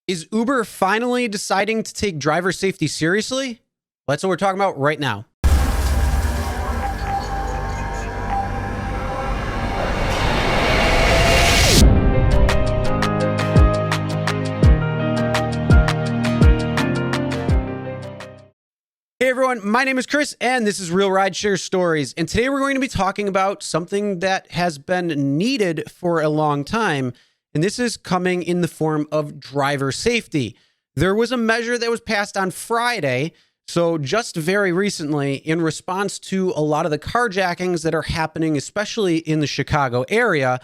Is Uber finally deciding to take driver safety seriously? That's what we're talking about right now. Hey everyone, my name is Chris and this is Real Rideshare Stories. And today we're going to be talking about something that has been needed for a long time. And this is coming in the form of driver safety. There was a measure that was passed on Friday. So just very recently, in response to a lot of the carjackings that are happening, especially in the Chicago area.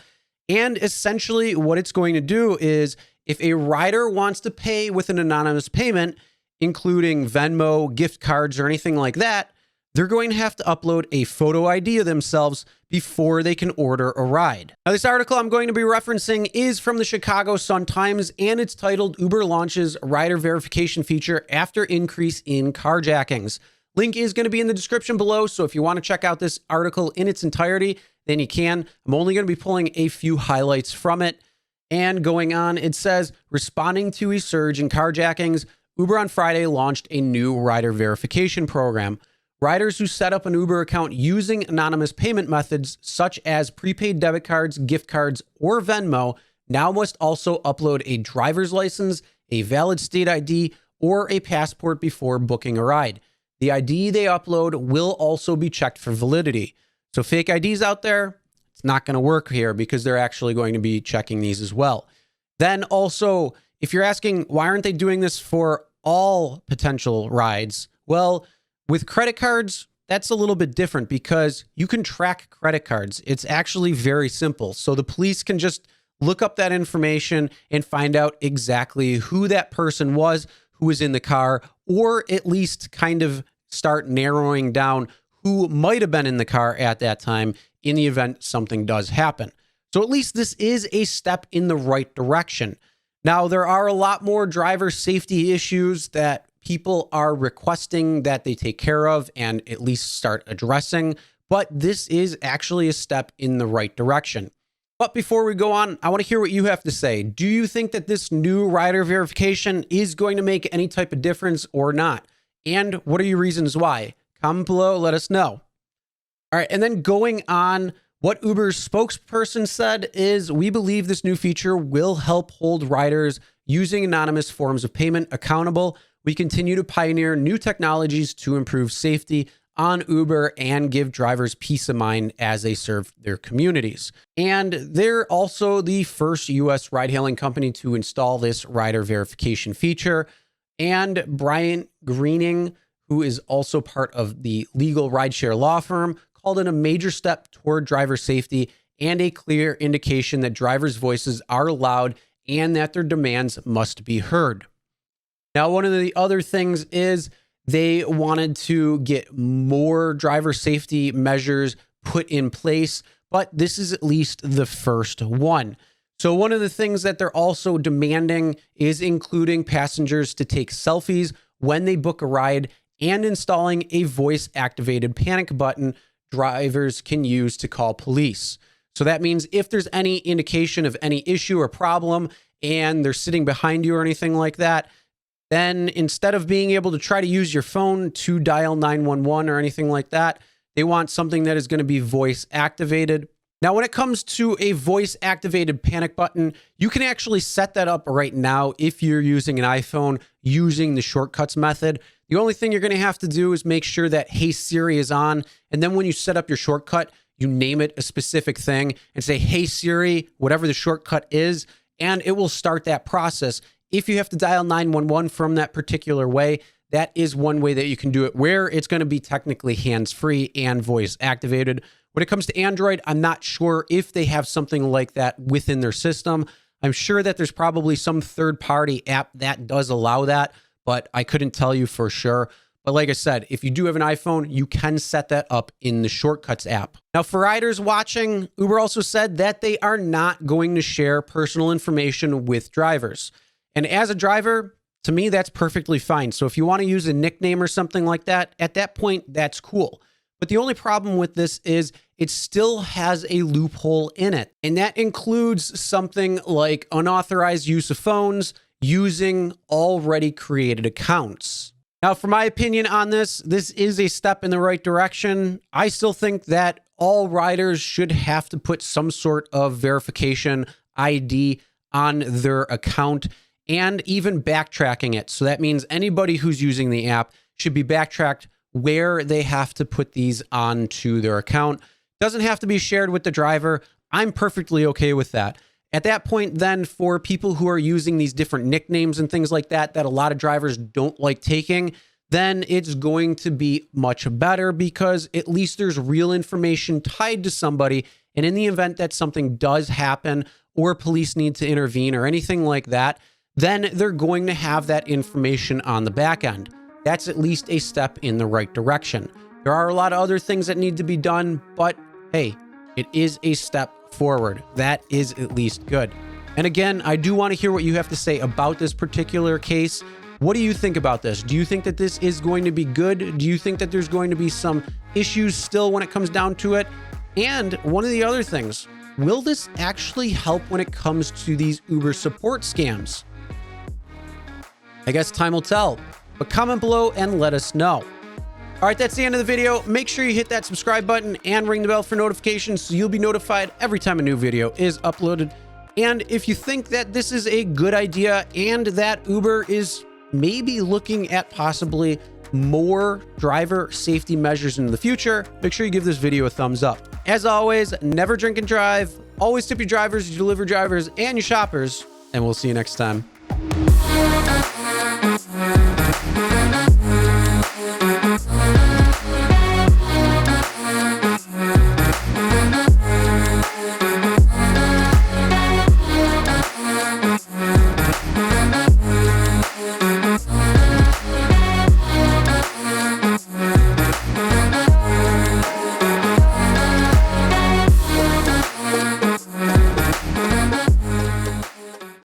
And essentially what it's going to do is if a rider wants to pay with an anonymous payment, including Venmo, gift cards, or anything like that, they're going to have to upload a photo ID of themselves before they can order a ride. Now, this article I'm going to be referencing is from the Chicago Sun-Times, and it's titled, Uber Launches Rider Verification Feature After Increase in Carjackings. Link is going to be in the description below, so if you want to check out this article in its entirety, then you can. I'm only going to be pulling a few highlights from it. And going on, it says, responding to a surge in carjackings, Uber on Friday launched a new rider verification program. Riders who set up an Uber account using anonymous payment methods such as prepaid debit cards, gift cards, or Venmo now must also upload a driver's license, a valid state ID, or a passport before booking a ride. The ID they upload will also be checked for validity. So fake IDs out there, it's not going to work here because they're actually going to be checking these as well. Then also, if you're asking, why aren't they doing this for all potential rides? Well, with credit cards, that's a little bit different because you can track credit cards. It's actually very simple. So the police can just look up that information and find out exactly who that person was who was in the car, or at least kind of start narrowing down who might have been in the car at that time in the event something does happen. So at least this is a step in the right direction. Now, there are a lot more driver safety issues that people are requesting that they take care of and at least start addressing, but this is actually a step in the right direction. But before we go on, I want to hear what you have to say. Do you think that this new rider verification is going to make any type of difference or not? And what are your reasons why? Comment below, let us know. All right, and then going on, what Uber's spokesperson said is, we believe this new feature will help hold riders using anonymous forms of payment accountable. We continue to pioneer new technologies to improve safety on Uber and give drivers peace of mind as they serve their communities. And they're also the first U.S. ride-hailing company to install this rider verification feature. And Brian Greening, who is also part of the legal rideshare law firm, called it a major step toward driver safety and a clear indication that drivers' voices are loud and that their demands must be heard. Now, one of the other things is they wanted to get more driver safety measures put in place, but this is at least the first one. So one of the things that they're also demanding is including passengers to take selfies when they book a ride and installing a voice-activated panic button drivers can use to call police. So that means if there's any indication of any issue or problem and they're sitting behind you or anything like that, then instead of being able to try to use your phone to dial 911 or anything like that, they want something that is going to be voice activated. Now, when it comes to a voice activated panic button, you can actually set that up right now if you're using an iPhone using the shortcuts method. The only thing you're going to have to do is make sure that Hey Siri is on. And then when you set up your shortcut, you name it a specific thing and say, Hey Siri, whatever the shortcut is, and it will start that process. If you have to dial 911 from that particular way, that is one way that you can do it where it's going to be technically hands-free and voice activated. When it comes to Android, I'm not sure if they have something like that within their system. I'm sure that there's probably some third-party app that does allow that, but I couldn't tell you for sure. But like I said, if you do have an iPhone, you can set that up in the Shortcuts app. Now, for riders watching, Uber also said that they are not going to share personal information with drivers. And as a driver, to me, that's perfectly fine. So if you want to use a nickname or something like that, at that point, that's cool. But the only problem with this is it still has a loophole in it. And that includes something like unauthorized use of phones, using already created accounts. Now, for my opinion on this is a step in the right direction. I still think that all riders should have to put some sort of verification ID on their account and even backtracking it. So that means anybody who's using the app should be backtracked where they have to put these onto their account. Doesn't have to be shared with the driver. I'm perfectly okay with that. At that point, then, for people who are using these different nicknames and things like that a lot of drivers don't like taking, then it's going to be much better because at least there's real information tied to somebody. And in the event that something does happen or police need to intervene or anything like that, then they're going to have that information on the back end. That's at least a step in the right direction. There are a lot of other things that need to be done, but hey, it is a step forward. That is at least good. And again, I do want to hear what you have to say about this particular case. What do you think about this? Do you think that this is going to be good? Do you think that there's going to be some issues still when it comes down to it? And one of the other things, will this actually help when it comes to these Uber support scams? I guess time will tell, but comment below and let us know. All right, that's the end of the video. Make sure you hit that subscribe button and ring the bell for notifications so you'll be notified every time a new video is uploaded. And if you think that this is a good idea and that Uber is maybe looking at possibly more driver safety measures in the future, make sure you give this video a thumbs up. As always, never drink and drive. Always tip your drivers, your delivery drivers, and your shoppers. And we'll see you next time.